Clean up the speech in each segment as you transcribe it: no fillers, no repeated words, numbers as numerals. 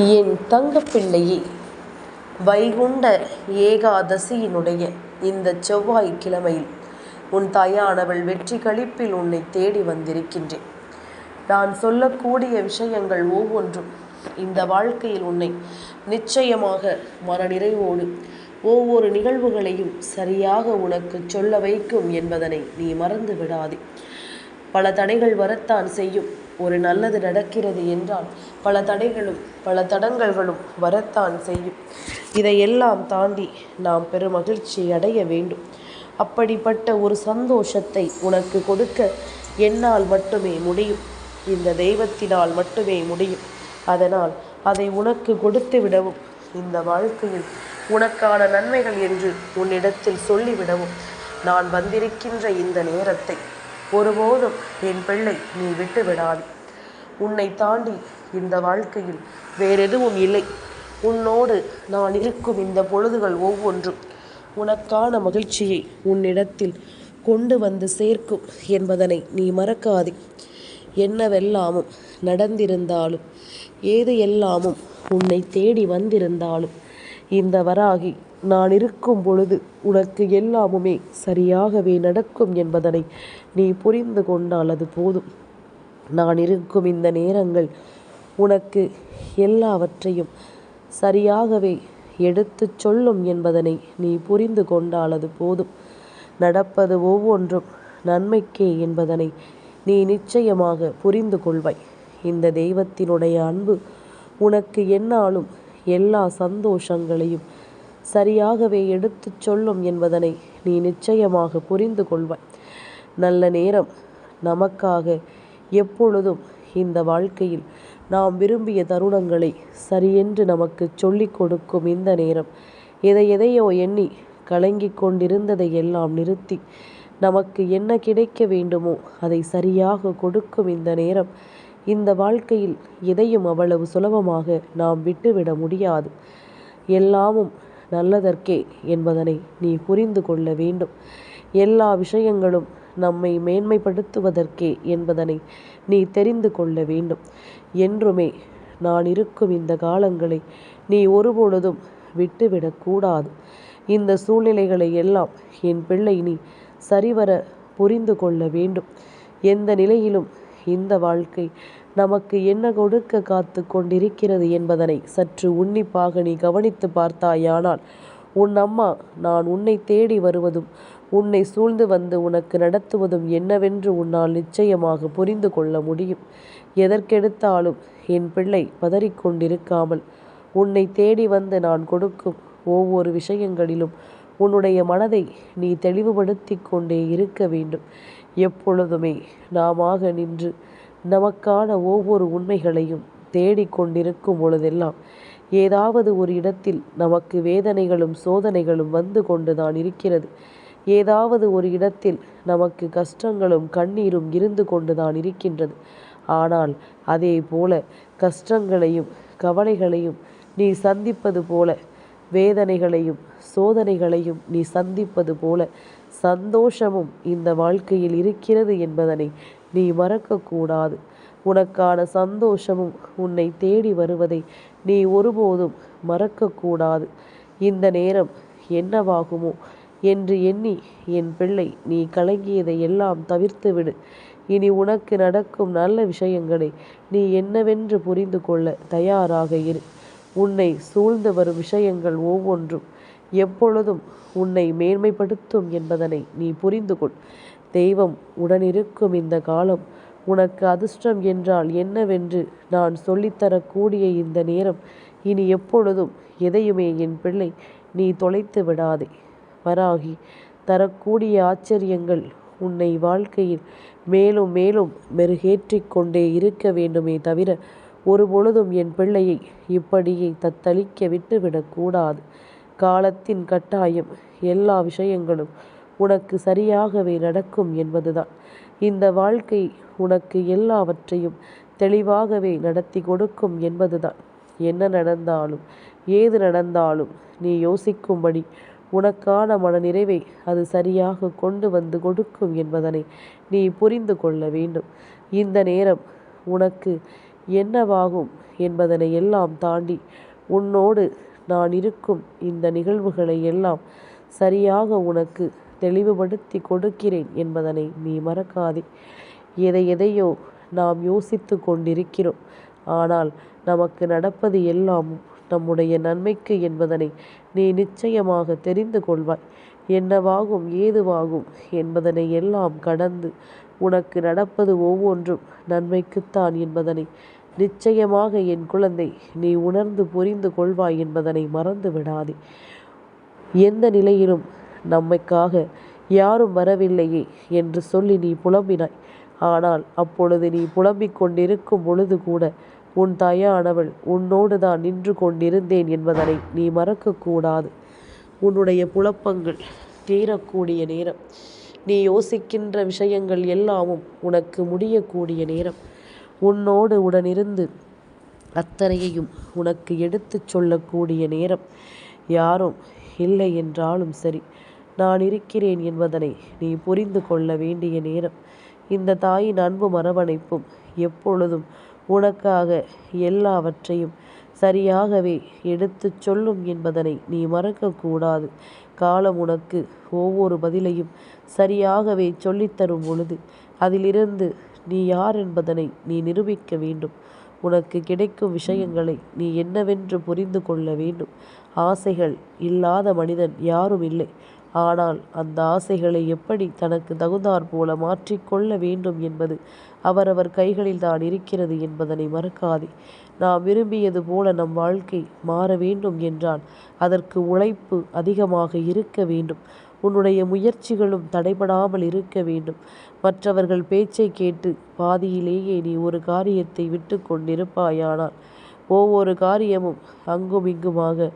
என் தங்கப்பிள்ளையே, வைகுண்ட ஏகாதசியினுடைய இந்த செவ்வாய்க்கிழமையில் உன் தாயானவள் வெற்றி களிப்பில் உன்னை தேடி வந்திருக்கின்றேன். நான் சொல்லக்கூடிய விஷயங்கள் ஒவ்வொன்றும் இந்த வாழ்க்கையில் உன்னை நிச்சயமாக மனநிறைவோடு ஒவ்வொரு நிகழ்வுகளையும் சரியாக உனக்கு சொல்ல வைக்கும் என்பதனை நீ மறந்து விடாதே. பல தடைகள் வரத்தான் செய்யும். ஒரு நல்லது நடக்கிறது என்றால் பல தடைகளும் பல தடங்கல்களும் வரத்தான் செய்யும். இதையெல்லாம் தாண்டி நாம் பெருமகிழ்ச்சி அடைய வேண்டும். அப்படிப்பட்ட ஒரு சந்தோஷத்தை உனக்கு கொடுக்க என்னால் மட்டுமே முடியும். இந்த தெய்வத்தினால் மட்டுமே முடியும். அதனால் அதை உனக்கு கொடுத்து விடவும், இந்த வாழ்க்கையில் உனக்கான நன்மைகள் என்று உன்னிடத்தில் சொல்லிவிடவும் நான் வந்திருக்கின்ற இந்த நேரத்தை ஒருபோதும் என் பிள்ளை நீ விட்டு விடாதே. உன்னை தாண்டி இந்த வாழ்க்கையில் வேறெதுவும் இல்லை. உன்னோடு நான் இருக்கும் இந்த பொழுதுகள் ஒவ்வொன்றும் உனக்கான மகிழ்ச்சியை உன்னிடத்தில் கொண்டு வந்து சேர்க்கும் என்பதனை நீ மறக்காதே. என்னவெல்லாமும் நடந்திருந்தாலும், ஏது எல்லாமும் உன்னை தேடி வந்திருந்தாலும், இந்த வராகி நான் இருக்கும் பொழுது உனக்கு எல்லாமுமே சரியாகவே நடக்கும் என்பதனை நீ புரிந்து கொண்டால் அது போதும். நான் இருக்கும் இந்த நேரங்கள் உனக்கு எல்லாவற்றையும் சரியாகவே எடுத்து சொல்லும் என்பதனை நீ புரிந்து கொண்டால் அது போதும். நடப்பது ஒவ்வொன்றும் நன்மைக்கே என்பதனை நீ நிச்சயமாக புரிந்து கொள்வாய். இந்த தெய்வத்தினுடைய அன்பு உனக்கு எந்நாளும் எல்லா சந்தோஷங்களையும் சரியாகவே எடுத்து சொல்லும் என்பதனை நீ நிச்சயமாக புரிந்து கொள்வாய். நல்ல நேரம் நமக்காக எப்பொழுதும் இந்த வாழ்க்கையில் நாம் விரும்பிய தருணங்களை சரியென்று நமக்கு சொல்லிக் கொடுக்கும் இந்த நேரம், எதையோ எண்ணி கலங்கி கொண்டிருந்ததை எல்லாம் நிறுத்தி நமக்கு என்ன கிடைக்க வேண்டுமோ அதை சரியாக கொடுக்கும் இந்த நேரம். இந்த வாழ்க்கையில் எதையும் அவ்வளவு சுலபமாக நாம் விட்டுவிட முடியாது. எல்லாமும் நல்லதற்கே என்பதனை நீ புரிந்து கொள்ள வேண்டும். எல்லா விஷயங்களும் நம்மை மேன்மைப்படுத்துவதற்கே என்பதனை நீ தெரிந்து கொள்ள வேண்டும். என்றுமே நான் இருக்கும் இந்த காலங்களை நீ ஒருபொழுதும் விட்டுவிடக்கூடாது. இந்த சூழ்நிலைகளை எல்லாம் என் பிள்ளை நீ சரிவர புரிந்து கொள்ள வேண்டும். எந்த நிலையிலும் இந்த வாழ்க்கை நமக்கு என்ன கொடுக்க காத்து கொண்டிருக்கிறது என்பதனை சற்று உன்னிப்பாக நீ கவனித்து பார்த்தாயானால், உன் அம்மா நான் உன்னை தேடி வருவதும் உன்னை சூழ்ந்து வந்து உனக்கு நடத்துவதும் என்னவென்று உன்னால் நிச்சயமாக புரிந்து கொள்ள முடியும். எதற்கெடுத்தாலும் என் பிள்ளை பதறிக்கொண்டிருக்காமல் உன்னை தேடி வந்து நான் கொடுக்கும் ஒவ்வொரு விஷயங்களிலும் உன்னுடைய மனதை நீ தெளிவுபடுத்தி கொண்டே இருக்க வேண்டும். எப்பொழுதுமே நாமாக நின்று நமக்கான ஒவ்வொரு உண்மைகளையும் தேடிக்கொண்டிருக்கும் பொழுதெல்லாம் ஏதாவது ஒரு இடத்தில் நமக்கு வேதனைகளும் சோதனைகளும் வந்து கொண்டுதான் இருக்கிறது. ஏதாவது ஒரு இடத்தில் நமக்கு கஷ்டங்களும் கண்ணீரும் இருந்து கொண்டுதான் இருக்கின்றது. ஆனால் அதே போல கஷ்டங்களையும் கவலைகளையும் நீ சந்திப்பது போல, வேதனைகளையும் சோதனைகளையும் நீ சந்திப்பது போல சந்தோஷமும் இந்த வாழ்க்கையில் இருக்கிறது என்பதனை நீ மறக்கக்கூடாது. உனக்கான சந்தோஷமும் உன்னை தேடி வருவதை நீ ஒருபோதும் மறக்கக்கூடாது. இந்த நேரம் என்னவாகுமோ என்று எண்ணி என் பிள்ளை நீ கலங்கியதை எல்லாம் தவிர்த்துவிடு. இனி உனக்கு நடக்கும் நல்ல விஷயங்களை நீ என்னவென்று புரிந்து கொள்ள தயாராக இரு. உன்னை சூழ்ந்து வரும் விஷயங்கள் ஒவ்வொன்றும் எப்பொழுதும் உன்னை மேன்மைப்படுத்தும் என்பதனை நீ புரிந்து கொள். தெய்வம் உடனிருக்கும் இந்த காலம் உனக்கு அதிர்ஷ்டம் என்றால் என்னவென்று நான் சொல்லித்தரக்கூடிய இந்த நேரம். இனி எப்பொழுதும் எதையுமே என் பிள்ளை நீ தொலைத்து விடாதே. வராகி தரக்கூடிய ஆச்சரியங்கள் உன்னை வாழ்க்கையில் மேலும் மேலும் மெருகேற்றிக் கொண்டே இருக்க வேண்டுமே தவிர ஒரு பொழுதும் என் பிள்ளையை இப்படியே தத்தளிக்க விட்டுவிடக்கூடாது. காலத்தின் கட்டாயம் எல்லா விஷயங்களும் உனக்கு சரியாகவே நடக்கும் என்பதுதான். இந்த வாழ்க்கை உனக்கு எல்லாவற்றையும் தெளிவாகவே நடத்தி கொடுக்கும் என்பதுதான். என்ன நடந்தாலும் ஏது நடந்தாலும் நீ யோசிக்கும்படி உனக்கான மனநிறைவை அது சரியாக கொண்டு வந்து கொடுக்கும் என்பதனை நீ புரிந்து கொள்ள வேண்டும். இந்த நேரம் உனக்கு என்னவாகும் என்பதனை எல்லாம் தாண்டி உன்னோடு நான் இருக்கும் இந்த நிகழ்வுகளை எல்லாம் சரியாக உனக்கு தெளிவுபடுத்தி கொடுக்கிறேன் என்பதனை நீ மறக்காதே. எதையோ நாம் யோசித்து கொண்டிருக்கிறோம். ஆனால் நமக்கு நடப்பது எல்லாமும் நம்முடைய நன்மைக்கு என்பதனை நீ நிச்சயமாக தெரிந்து கொள்வாய். என்னவாகும் ஏதுவாகும் என்பதனை எல்லாம் கடந்து உனக்கு நடப்பது ஒவ்வொன்றும் நன்மைக்குத்தான் என்பதனை நிச்சயமாக என் குழந்தை நீ உணர்ந்து புரிந்து கொள்வாய் என்பதனை மறந்து விடாதே. எந்த நிலையிலும் நம்மைக்காக யாரும் வரவில்லையே என்று சொல்லி நீ புலம்பினாய். ஆனால் அப்பொழுது நீ புலம்பிக் கொண்டிருக்கும் பொழுது கூட உன் தாயானவள் உன்னோடு தான் நின்று கொண்டிருந்தேன் என்பதனை நீ மறக்கக்கூடாது. உன்னுடைய புலப்பங்கள் தீரக்கூடிய நேரம், நீ யோசிக்கின்ற விஷயங்கள் எல்லாமும் உனக்கு முடியக்கூடிய நேரம், உன்னோடு உடனிருந்து அத்தனையையும் உனக்கு எடுத்துச் சொல்லக்கூடிய நேரம், யாரும் இல்லை என்றாலும் சரி நான் இருக்கிறேன் என்பதனை நீ புரிந்து கொள்ள வேண்டிய நேரம், இந்த தாயின் அன்பும் அரவணைப்பும் எப்பொழுதும் உனக்காக எல்லாவற்றையும் சரியாகவே எடுத்துச் சொல்லும் என்பதனை நீ மறக்கக்கூடாது. காலம் உனக்கு ஒவ்வொரு பதிலையும் சரியாகவே சொல்லித்தரும் பொழுது அதிலிருந்து நீ யார் என்பதனை நீ நிரூபிக்க வேண்டும். உனக்கு கிடைக்கும் விஷயங்களை நீ என்னவென்று புரிந்து கொள்ள வேண்டும். ஆசைகள் இல்லாத மனிதன் யாரும் இல்லை. ஆனால் அந்த ஆசைகளை எப்படி தனக்கு தகுந்தாற் போல மாற்றிக்கொள்ள வேண்டும் என்பது அவரவர் கைகளில் தான் இருக்கிறது என்பதனை மறக்காதே. நாம் விரும்பியது போல நம் வாழ்க்கை மாற வேண்டும் என்றால் அதற்கு உழைப்பு அதிகமாக இருக்க வேண்டும். உன்னுடைய முயற்சிகளும் தடைபடாமல் இருக்க வேண்டும். மற்றவர்கள் பேச்சை கேட்டு பாதியிலேயே நீ ஒரு காரியத்தை விட்டு கொண்டிருப்பாயானால் ஒவ்வொரு காரியமும் அங்கும் இங்குமாக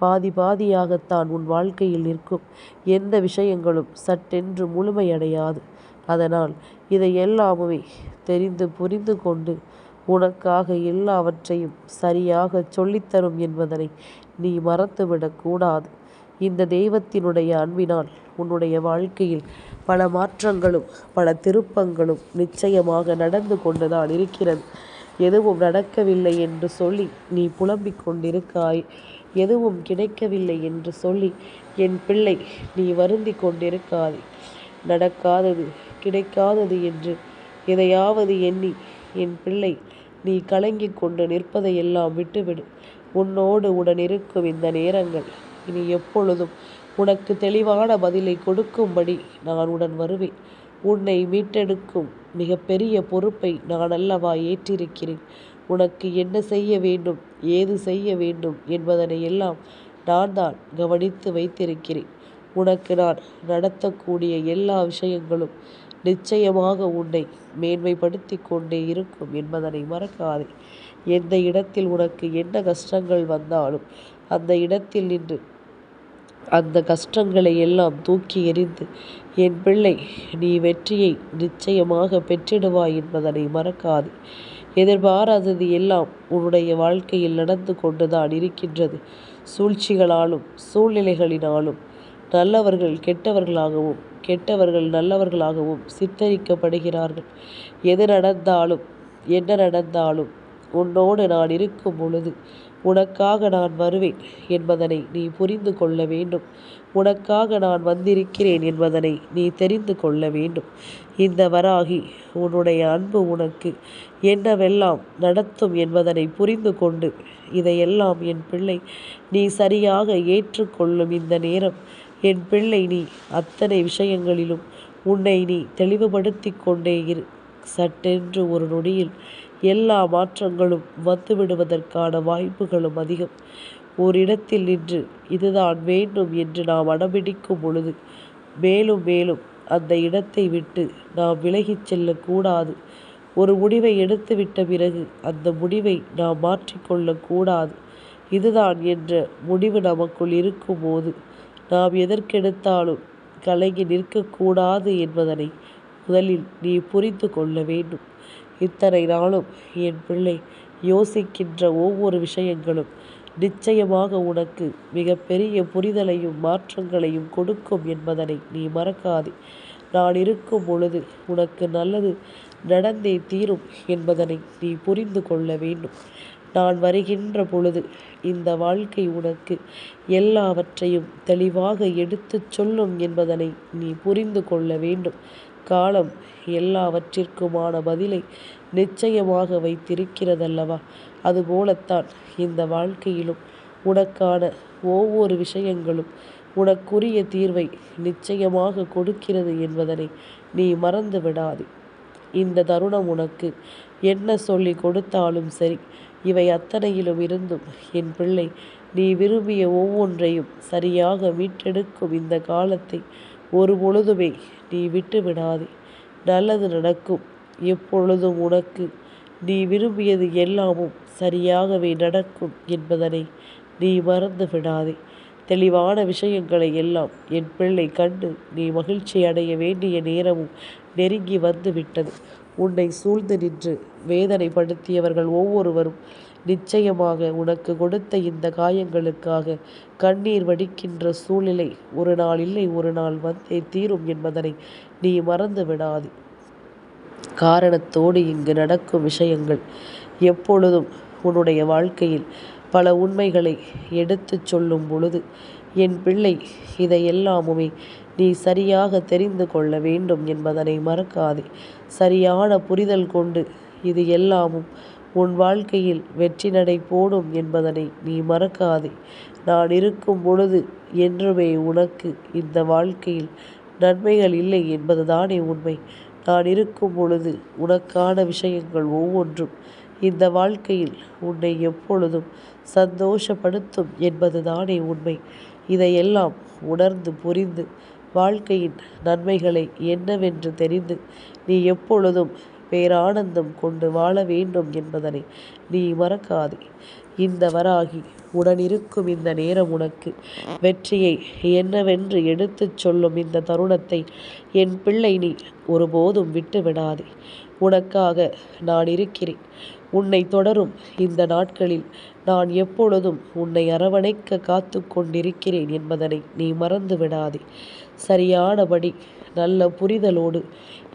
பாதியாகத்தான் உன் வாழ்க்கையில் நிற்கும். எந்த விஷயங்களும் சட்டென்று முழுமையடையாது. அதனால் இதை எல்லாமே தெரிந்து புரிந்து கொண்டு உனக்காக எல்லாவற்றையும் சரியாக சொல்லித்தரும் என்பதனை நீ மறந்துவிடக்கூடாது. இந்த தெய்வத்தினுடைய அன்பினால் உன்னுடைய வாழ்க்கையில் பல மாற்றங்களும் பல திருப்பங்களும் நிச்சயமாக நடந்து கொண்டுதான் இருக்கிறது. எதுவும் நடக்கவில்லை என்று சொல்லி நீ புலம்பிக் கொண்டிருக்காய். எதுவும் கிடைக்கவில்லை என்று சொல்லி என் பிள்ளை நீ வருந்தி கொண்டிருக்காதே. நடக்காதது கிடைக்காதது என்று எதையாவது எண்ணி என் பிள்ளை நீ கலங்கிக் கொண்டு நிற்பதையெல்லாம் விட்டுவிடு. உன்னோடு உடனிருக்கும் இந்த நேரங்கள் இனி எப்பொழுதும் உனக்கு தெளிவான பதிலை கொடுக்கும்படி நான் உடன் வருவேன். உன்னை மீட்டெடுக்கும் மிகப்பெரிய பொறுப்பை நான் அல்லவா ஏற்றிருக்கிறேன். உனக்கு என்ன செய்ய வேண்டும், ஏது செய்ய வேண்டும் என்பதனை எல்லாம் நான் தான் கவனித்து வைத்திருக்கிறேன். உனக்கு நான் நடத்தக்கூடிய எல்லா விஷயங்களும் நிச்சயமாக உன்னை மேன்மைப்படுத்தி கொண்டே இருக்கும் என்பதனை மறக்காதே. எந்த இடத்தில் உனக்கு என்ன கஷ்டங்கள் வந்தாலும் அந்த இடத்தில் நின்று அந்த கஷ்டங்களை எல்லாம் தூக்கி எறிந்து என் பிள்ளை நீ வெற்றியை நிச்சயமாக பெற்றிடுவாய் என்பதனை மறக்காது. எதிர்பாராதது எல்லாம் உன்னுடைய வாழ்க்கையில் நடந்து கொண்டுதான் இருக்கின்றது. சூழ்ச்சிகளாலும் சூழ்நிலைகளினாலும் நல்லவர்கள் கெட்டவர்களாகவும் கெட்டவர்கள் நல்லவர்களாகவும் சித்தரிக்கப்படுகிறார்கள். எது நடந்தாலும் என்ன நடந்தாலும் உன்னோடு நான் இருக்கும் பொழுது உனக்காக நான் வருவேன் என்பதனை நீ புரிந்து கொள்ள வேண்டும். உனக்காக நான் வந்திருக்கிறேன் என்பதனை நீ தெரிந்து கொள்ள வேண்டும். இந்த வராகி உன்னுடைய அன்பு உனக்கு என்னவெல்லாம் நடத்தும் என்பதனை புரிந்து கொண்டு இதையெல்லாம் என் பிள்ளை நீ சரியாக ஏற்றுக்கொள்ளும் இந்த நேரம் என் பிள்ளை நீ அத்தனை விஷயங்களிலும் உன்னை நீ தெளிவுபடுத்தி கொண்டே இரு. சட்டென்று ஒரு நொடியில் எல்லா மாற்றங்களும் வந்துவிடுவதற்கான வாய்ப்புகளும் அதிகம். ஓரிடத்தில் நின்று இதுதான் வேண்டும் என்று நாம் அடம்பிடிக்கும் பொழுது மேலும் மேலும் அந்த இடத்தை விட்டு நாம் விலகிச் செல்லக்கூடாது. ஒரு முடிவை எடுத்துவிட்ட பிறகு அந்த முடிவை நாம் மாற்றிக்கொள்ளக்கூடாது. இதுதான் என்ற முடிவு நமக்குள் இருக்கும்போது நாம் எதற்கெடுத்தாலும் கலங்கி நிற்கக்கூடாது என்பதனை முதலில் நீ புரிந்து கொள்ள வேண்டும். இத்தனை நாளும் என் பிள்ளை யோசிக்கின்ற ஒவ்வொரு விஷயங்களும் நிச்சயமாக உனக்கு மிகப்பெரிய புரிதலையும் மாற்றங்களையும் கொடுக்கும் என்பதனை நீ மறக்காதே. நான் இருக்கும் பொழுது உனக்கு நல்லது நடந்தே தீரும் என்பதனை நீ புரிந்து கொள்ள வேண்டும். நான் வருகின்ற பொழுது இந்த வாழ்க்கை உனக்கு எல்லாவற்றையும் தெளிவாக எடுத்துச் சொல்லும் என்பதனை நீ புரிந்து கொள்ள வேண்டும். காலம் எல்லாவற்றிற்குமான பதிலை நிச்சயமாக வைத்திருக்கிறதல்லவா? அதுபோலத்தான் இந்த வாழ்க்கையிலும் உனக்கான ஒவ்வொரு விஷயங்களும் உனக்குரிய தீர்வை நிச்சயமாக கொடுக்கிறது என்பதனை நீ மறந்து விடாதே. இந்த தருணம் உனக்கு என்ன சொல்லி கொடுத்தாலும் சரி, இவை அத்தனையிலும் இருந்தும் என் பிள்ளை, நீ விரும்பிய ஒவ்வொன்றையும் சரியாக மீட்டெடுக்கும் இந்த காலத்தை ஒரு பொழுதுமே நீ விட்டு விடாதே. நல்லது நடக்கும். எப்பொழுதும் உனக்கு நீ விரும்பியது எல்லாமும் சரியாகவே நடக்கும் என்பதனை நீ மறந்து விடாதே. தெளிவான விஷயங்களை எல்லாம் என் பிள்ளை கண்டு நீ மகிழ்ச்சி அடைய வேண்டிய நேரமும் நெருங்கி வந்து விட்டது. உன்னை சூழ்ந்து நின்று வேதனைப்படுத்தியவர்கள் ஒவ்வொருவரும் நிச்சயமாக உனக்கு கொடுத்த இந்த காயங்களுக்காக கண்ணீர் வடிக்கின்ற சூழ்நிலை ஒரு நாள் இல்லை ஒரு நாள் வந்தே தீரும் என்பதனை நீ மறந்து விடாதே. காரணத்தோடு இங்கு நடக்கும் விஷயங்கள் எப்பொழுதும் உன்னுடைய வாழ்க்கையில் பல உண்மைகளை எடுத்துச் சொல்லும் பொழுது என் பிள்ளை, இதையெல்லாமுமே நீ சரியாக தெரிந்து கொள்ள வேண்டும் என்பதனை மறக்காதே. சரியான புரிதல் கொண்டு இது எல்லாமும் உன் வாழ்க்கையில் வெற்றி நடை போடும் என்பதனை நீ மறக்காதே. நான் இருக்கும் பொழுது என்றுமே உனக்கு இந்த வாழ்க்கையில் நன்மைகள் இல்லை என்பதுதானே உண்மை. நான் இருக்கும் பொழுது உனக்கான விஷயங்கள் ஒவ்வொன்றும் இந்த வாழ்க்கையில் உன்னை எப்பொழுதும் சந்தோஷப்படுத்தும் என்பதுதானே உண்மை. இதையெல்லாம் உணர்ந்து புரிந்து வாழ்க்கையின் நன்மைகளை என்னவென்று தெரிந்து நீ எப்பொழுதும் பேரானந்தம் கொண்டு வாழ வேண்டும் என்பதனை நீ மறக்காதே. இந்த வராகி உடனிருக்கும் இந்த நேரம் உனக்கு வெற்றியை என்னவென்று எடுத்துச் சொல்லும் இந்த தருணத்தை என் பிள்ளை நீ ஒருபோதும் விட்டு விடாதே. உனக்காக நான் இருக்கிறேன். உன்னை தொடரும் இந்த நாட்களில் நான் எப்பொழுதும் உன்னை அரவணைக்க காத்து கொண்டிருக்கிறேன் என்பதனை நீ மறந்து விடாதே. சரியானபடி நல்ல புரிதலோடு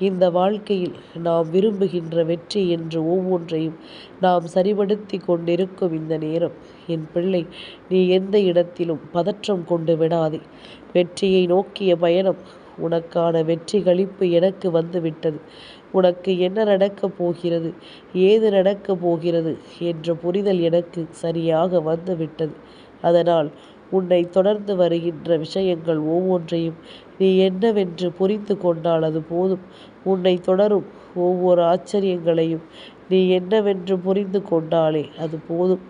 இந்த வாழ்க்கையில் நாம் விரும்புகின்ற வெற்றி என்று ஒவ்வொன்றையும் நாம் சரிபடுத்தி கொண்டிருக்கும் இந்த நேரம் என் பிள்ளை, நீ எந்த இடத்திலும் பதற்றம் கொண்டு விடாதே. வெற்றியை நோக்கிய பயணம், உனக்கான வெற்றி களிப்பு எனக்கு வந்துவிட்டது. உனக்கு என்ன நடக்கப் போகிறது, ஏது நடக்கப் போகிறது என்ற புரிதல் எனக்கு சரியாக வந்துவிட்டது. அதனால் உன்னை தொடர்ந்து வருகின்ற விஷயங்கள் ஒவ்வொன்றையும் நீ என்னவென்று புரிந்து கொண்டால் அது போதும். உன்னை தொடரும் ஒவ்வொரு ஆச்சரியங்களையும் நீ என்னவென்று புரிந்து கொண்டாலே அது போதும்.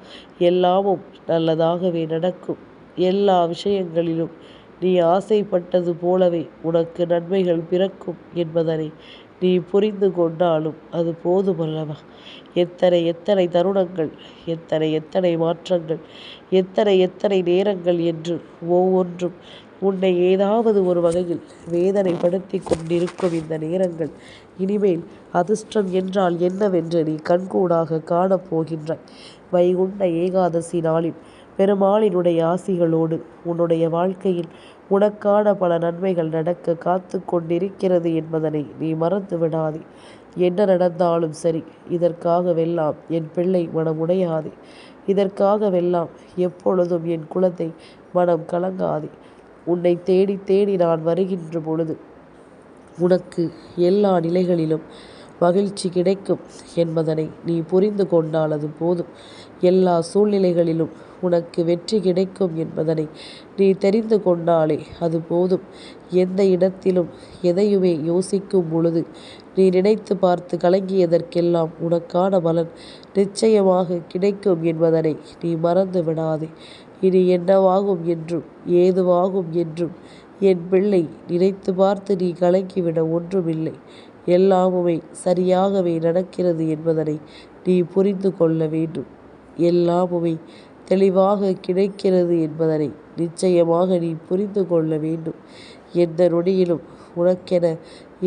எல்லாமும் நல்லதாகவே நடக்கும். எல்லா விஷயங்களிலும் நீ ஆசைப்பட்டது போலவே உனக்கு நன்மைகள் பிறக்கும் என்பதனை நீ புரிந்து கொண்டாலும் அது போதுமல்லவா? எத்தனை எத்தனை தருணங்கள், எத்தனை மாற்றங்கள், எத்தனை நேரங்கள் என்று ஒவ்வொன்றும் உன்னை ஏதாவது ஒரு வகையில் வேதனைப்படுத்தி கொண்டிருக்கும் இந்த நேரங்கள் இனிமேல் அதிர்ஷ்டம் என்றால் என்னவென்று நீ கண்கூடாக காணப்போகின்றாய். வைகுண்ட ஏகாதசி நாளில் பெருமாளினுடைய ஆசிகளோடு உன்னுடைய வாழ்க்கையில் உனக்கான பல நன்மைகள் நடக்க காத்து கொண்டிருக்கிறது என்பதனை நீ மறந்து விடாதே. என்ன நடந்தாலும் சரி, இதற்காகவெல்லாம் என் பிள்ளை மனமுடையாதே. இதற்காகவெல்லாம் எப்பொழுதும் என் குழந்தை மனம் கலங்காதே. உன்னை தேடி தேடி நான் வருகின்ற பொழுது உனக்கு எல்லா நிலைகளிலும் மகிழ்ச்சி கிடைக்கும் என்பதனை நீ புரிந்து கொண்டால் அது போதும். எல்லா சூழ்நிலைகளிலும் உனக்கு வெற்றி கிடைக்கும் என்பதனை நீ தெரிந்து கொண்டாலே அது போதும். எந்த இடத்திலும் எதையுமே யோசிக்கும் பொழுது நீ நினைத்து பார்த்து கலங்கியதற்கெல்லாம் உனக்கான பலன் நிச்சயமாக கிடைக்கும் என்பதனை நீ மறந்து விடாதே. இனி என்னவாகும் என்றும் ஏதுவாகும் என்றும் என் பிள்ளை நினைத்து பார்த்து நீ கலங்கிவிட ஒன்றுமில்லை. எல்லாமுமே சரியாகவே நடக்கிறது என்பதனை நீ புரிந்து கொள்ள வேண்டும். எல்லாமுமே தெளிவாக கிடைக்கிறது என்பதனை நிச்சயமாக நீ புரிந்து கொள்ள வேண்டும். எந்த நொடியிலும் உனக்கென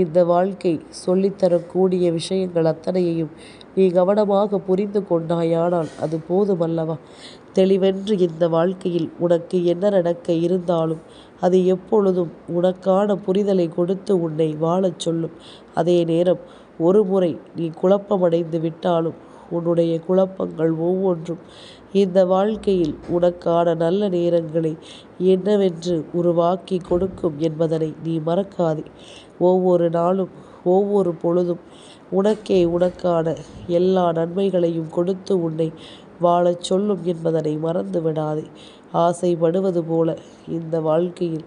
இந்த வாழ்க்கை சொல்லித்தரக்கூடிய விஷயங்கள் அத்தனையையும் நீ கவனமாக புரிந்து கொண்டாயானால் அது போதுமல்லவா? தெளிவென்று இந்த வாழ்க்கையில் உனக்கு என்ன நடக்க இருந்தாலும் அது எப்பொழுதும் உனக்கான புரிதலை கொடுத்து உன்னை வாழச் சொல்லும். அதே நேரம் ஒருமுறை நீ குழப்பமடைந்து விட்டாலும் உன்னுடைய குழப்பங்கள் ஒவ்வொன்றும் இந்த வாழ்க்கையில் உனக்கான நல்ல நேரங்களை என்னவென்று உருவாக்கி கொடுக்கும் என்பதனை நீ மறக்காதே. ஒவ்வொரு நாளும் ஒவ்வொரு பொழுதும் உனக்கே உனக்கான எல்லா நன்மைகளையும் கொடுத்து உன்னை வாழச் சொல்லும் என்பதனை மறந்து விடாதே. ஆசைப்படுவது போல இந்த வாழ்க்கையில்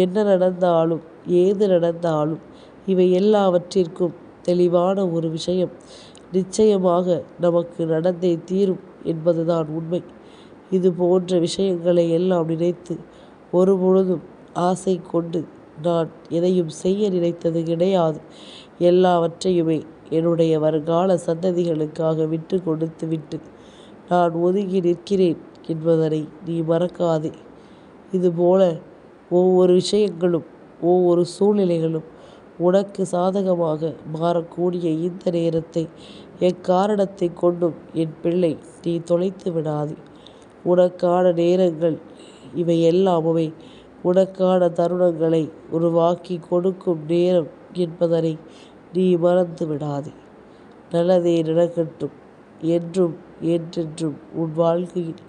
என்ன நடந்தாலும் ஏது நடந்தாலும் இவை எல்லாவற்றிற்கும் தெளிவான ஒரு விஷயம் நிச்சயமாக நமக்கு நடந்தே தீரும் என்பதுதான் உண்மை. இது போன்ற விஷயங்களை எல்லாம் நினைத்து ஒருபொழுதும் ஆசை கொண்டு நான் எதையும் செய்ய நினைத்தது கிடையாது. எல்லாவற்றையுமே என்னுடைய வருங்கால சந்ததிகளுக்காக விட்டு கொடுத்து விட்டு நான் ஒதுங்கி நிற்கிறேன் என்பதனை நீ மறக்காதே. இதுபோல ஒவ்வொரு விஷயங்களும் ஒவ்வொரு சூழ்நிலைகளும் உனக்கு சாதகமாக மாறக்கூடிய இந்த நேரத்தை எக்காரணத்தை கொண்டும் என் பிள்ளை நீ தொலைத்து விடாதே. உனக்கான நேரங்கள் இவை எல்லாமுமே உனக்கான தருணங்களை உருவாக்கி கொடுக்கும் நேரம் என்பதனை நீ மறந்து விடாதே. நல்லதே நடக்கட்டும். என்றும் என்றென்றும் உன் வாழ்க்கையில்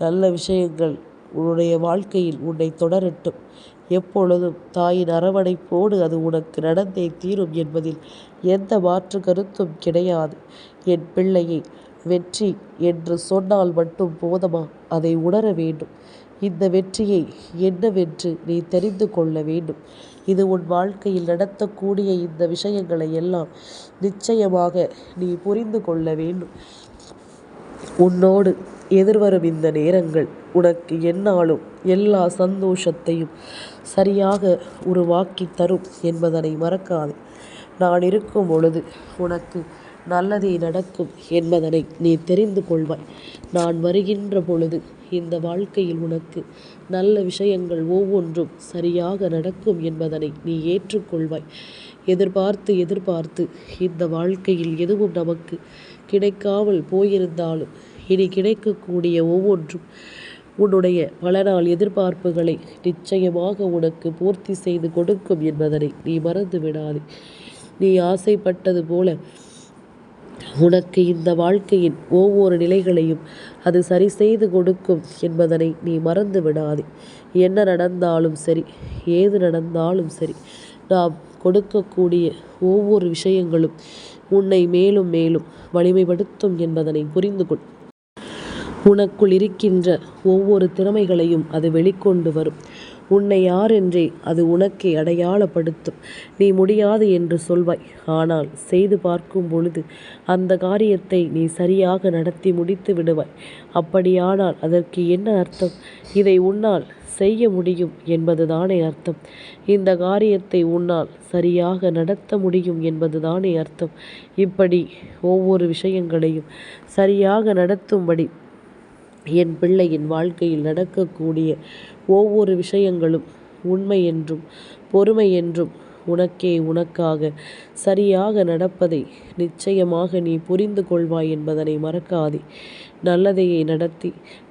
நல்ல விஷயங்கள் உன்னுடைய வாழ்க்கையில் உன்னை தொடரட்டும். எப்பொழுதும் தாயின் அரவணைப்போடு அது உனக்கு நடந்தே தீரும் என்பதில் எந்த மாற்று கருத்தும் கிடையாது. என் பிள்ளையை வெற்றி என்று சொன்னால் மட்டும் போதுமா? அதை உணர வேண்டும். இந்த வெற்றியை என்னவென்று நீ தெரிந்து கொள்ள வேண்டும். இது உன் வாழ்க்கையில் நடத்தக்கூடிய இந்த விஷயங்களை எல்லாம் நிச்சயமாக நீ புரிந்து கொள்ள வேண்டும். உன்னோடு எதிர்வரும் இந்த நேரங்கள் உனக்கு எந்நாளும் எல்லா சந்தோஷத்தையும் சரியாக உருவாக்கி தரும் என்பதனை மறக்காதே. நான் இருக்கும் பொழுது உனக்கு நல்லதே நடக்கும் என்பதனை நீ தெரிந்து கொள்வாய். நான் வருகின்ற பொழுது இந்த வாழ்க்கையில் உனக்கு நல்ல விஷயங்கள் ஒவ்வொன்றும் சரியாக நடக்கும் என்பதனை நீ ஏற்றுக்கொள்வாய். எதிர்பார்த்து எதிர்பார்த்து இந்த வாழ்க்கையில் எதுவும் நமக்கு கிடைக்காமல் போயிருந்தாலும் இனி கிடைக்கக்கூடிய ஒவ்வொன்றும் உன்னுடைய பல நாள் எதிர்பார்ப்புகளை நிச்சயமாக உனக்கு பூர்த்தி செய்து கொடுக்கும் என்பதனை நீ மறந்து விடாதே. நீ ஆசைப்பட்டது போல உனக்கு இந்த வாழ்க்கையின் ஒவ்வொரு நிலைகளையும் அது சரி செய்து கொடுக்கும் என்பதனை நீ மறந்து விடாதே. என்ன நடந்தாலும் சரி, ஏது நடந்தாலும் சரி, நாம் கொடுக்கக்கூடிய ஒவ்வொரு விஷயங்களும் உன்னை மேலும் மேலும் வலிமைப்படுத்தும் என்பதனை புரிந்து கொள். உனக்குள் இருக்கின்ற ஒவ்வொரு திறமைகளையும் அது வெளிக்கொண்டு வரும். உன்னை யாரென்றே அது உனக்கே அடையாளப்படுத்தும். நீ முடியாது என்று சொல்வாய், ஆனால் செய்து பார்க்கும் பொழுது அந்த காரியத்தை நீ சரியாக நடத்தி முடித்து விடுவாய். அப்படியானால் அதற்கு என்ன அர்த்தம்? இதை உன்னால் செய்ய முடியும் என்பதுதானே அர்த்தம். இந்த காரியத்தை உன்னால் சரியாக நடத்த முடியும் என்பதுதானே அர்த்தம். இப்படி ஒவ்வொரு விஷயங்களையும் சரியாக நடத்தும்படி என் பிள்ளையின் வாழ்க்கையில் நடக்கக்கூடிய ஒவ்வொரு விஷயங்களும் உண்மை என்றும் பொறுமை என்றும் உனக்கே உனக்காக சரியாக நடப்பதை நிச்சயமாக நீ புரிந்து கொள்வாய் என்பதனை மறக்காதே. நல்லதையே நடத்தி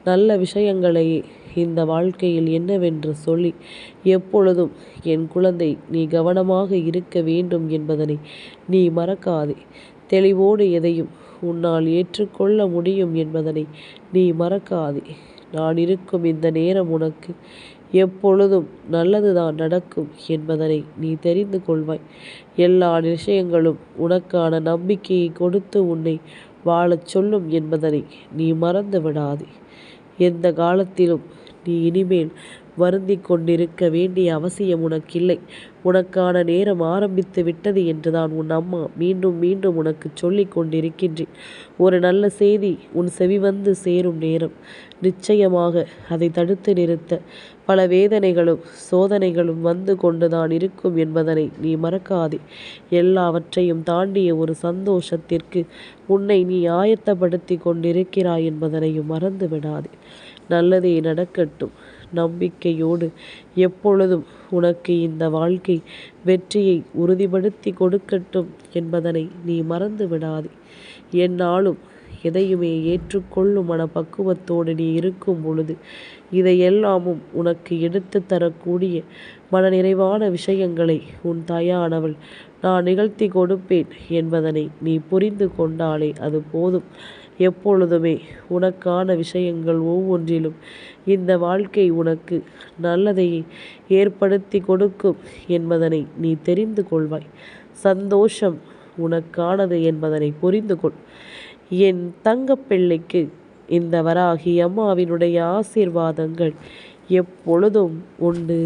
நல்ல விஷயங்களையே இந்த வாழ்க்கையில் என்னவென்று சொல்லி எப்பொழுதும் என் குழந்தை நீ கவனமாக இருக்க வேண்டும் என்பதனை நீ மறக்காதே. தெளிவோடு எதையும் உன்னால் ஏற்றுக்கொள்ள முடியும் என்பதனை நீ மறக்காதே. நான் இருக்கும் இந்த நேரம் உனக்கு எப்பொழுதும் நல்லதுதான் நடக்கும் என்பதனை நீ தெரிந்து கொள்வாய். எல்லா விஷயங்களும் உனக்கான நம்பிக்கையை கொடுத்து உன்னை வாழச் சொல்லும் என்பதனை நீ மறந்து விடாதே. எந்த காலத்திலும் நீ இனிமேல் வருந்தி கொண்டிருக்க வேண்டிய அவசியம் உனக்கில்லை. உனக்கான நேரம் ஆரம்பித்து விட்டது என்றுதான் உன் அம்மா மீண்டும் மீண்டும் உனக்கு சொல்லி கொண்டிருக்கின்றேன். ஒரு நல்ல செய்தி உன் செவி வந்து சேரும் நேரம் நிச்சயமாக அதை தடுத்து நிறுத்த பல வேதனைகளும் சோதனைகளும் வந்து கொண்டுதான் இருக்கும் என்பதனை நீ மறக்காதே. எல்லாவற்றையும் தாண்டிய ஒரு சந்தோஷத்திற்கு உன்னை நீ ஆயத்தப்படுத்தி கொண்டிருக்கிறாய் என்பதனையும் மறந்து விடாதே. நல்லதே நடக்கட்டும். நம்பிக்கையோடு எப்பொழுதும் உனக்கு இந்த வாழ்க்கை வெற்றியை உறுதிப்படுத்தி கொடுக்கட்டும் என்பதனை நீ மறந்து விடாதே. எந்நாளும் எதையுமே ஏற்றுக்கொள்ளும் மனப்பக்குவத்தோடு நீ இருக்கும் பொழுது இதையெல்லாமும் உனக்கு எடுத்து தரக்கூடிய மனநிறைவான விஷயங்களை உன் தாயானவள் நான் நிகழ்த்தி கொடுப்பேன் என்பதனை நீ புரிந்து கொண்டாலே அது போதும். எப்பொழுதுமே உனக்கான விஷயங்கள் ஒவ்வொன்றிலும் இந்த வாழ்க்கை உனக்கு நல்லதை ஏற்படுத்தி கொடுக்கும் என்பதனை நீ தெரிந்து கொள்வாய். சந்தோஷம் உனக்கானது என்பதனை புரிந்து கொள். என் தங்கப்பிள்ளைக்கு இந்த வராகி அம்மாவினுடைய ஆசீர்வாதங்கள் எப்பொழுதும் உண்டு.